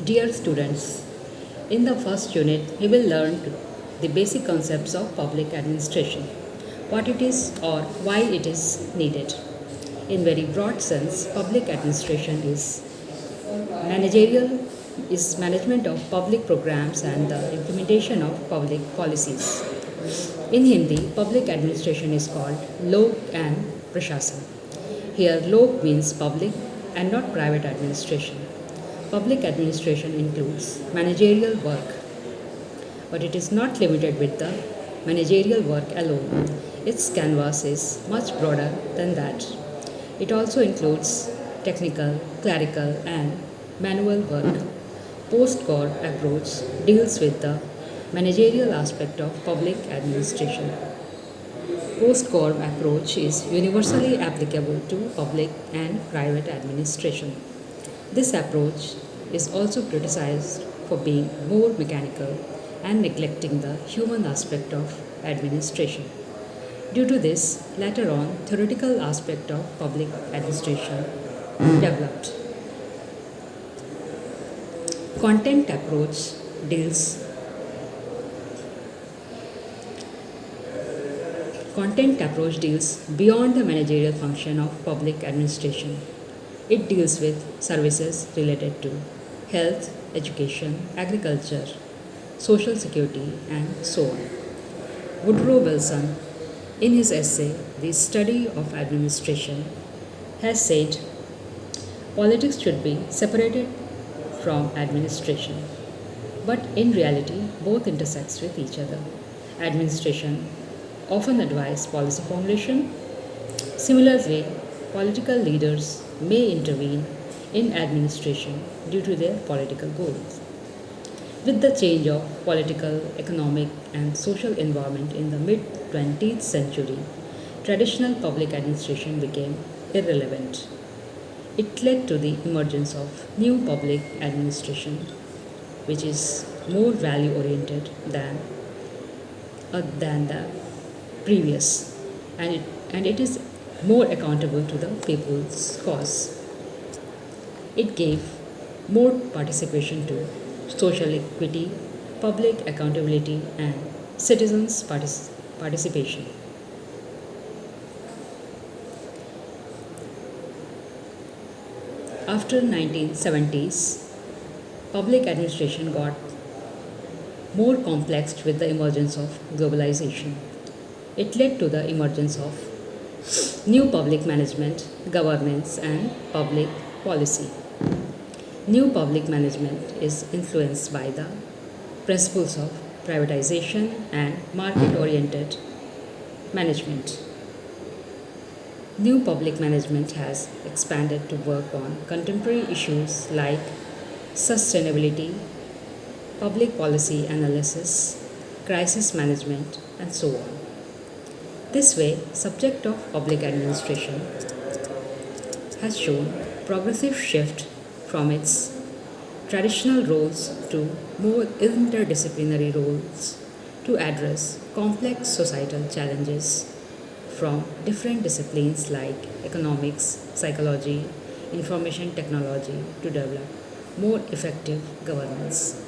Dear students, in the first unit, we will learn the basic concepts of public administration, what it is or why it is needed. In very broad sense, public administration managerial is management of public programs and the implementation of public policies. In Hindi, public administration is called Lok and Prashasan. Here, Lok means public and not private administration. Public administration includes managerial work, but it is not limited with the managerial work alone. Its canvas is much broader than that. It also includes technical, clerical, and manual work. Post-core approach deals with the managerial aspect of public administration. Post-core approach is universally applicable to public and private administration. This approach is also criticized for being more mechanical and neglecting the human aspect of administration. Due to this, later on, theoretical aspect of public administration developed. Content approach deals Content approach deals beyond the managerial function of public administration. It deals with services related to health, education, agriculture, social security, and so on. Woodrow Wilson, in his essay, The Study of Administration, has said politics should be separated from administration. But in reality, both intersect with each other. Administration often advise policy formulation. Similarly, political leaders may intervene in administration due to their political goals. With the change of political, economic, and social environment in the mid 20th century, traditional public administration became irrelevant. It led to the emergence of new public administration, which is more value oriented than the previous, and it is more accountable to the people's cause. It gave more participation to social equity, public accountability, and citizens' participation. After 1970s, public administration got more complex with the emergence of globalization. It led to the emergence of new public management, governance, and public policy. New public management is influenced by the principles of privatization and market oriented management. New public management has expanded to work on contemporary issues like sustainability, public policy analysis, crisis management, and so on. This way, subject of public administration has shown progressive shift from its traditional roles to more interdisciplinary roles to address complex societal challenges from different disciplines like economics, psychology, information technology to develop more effective governance.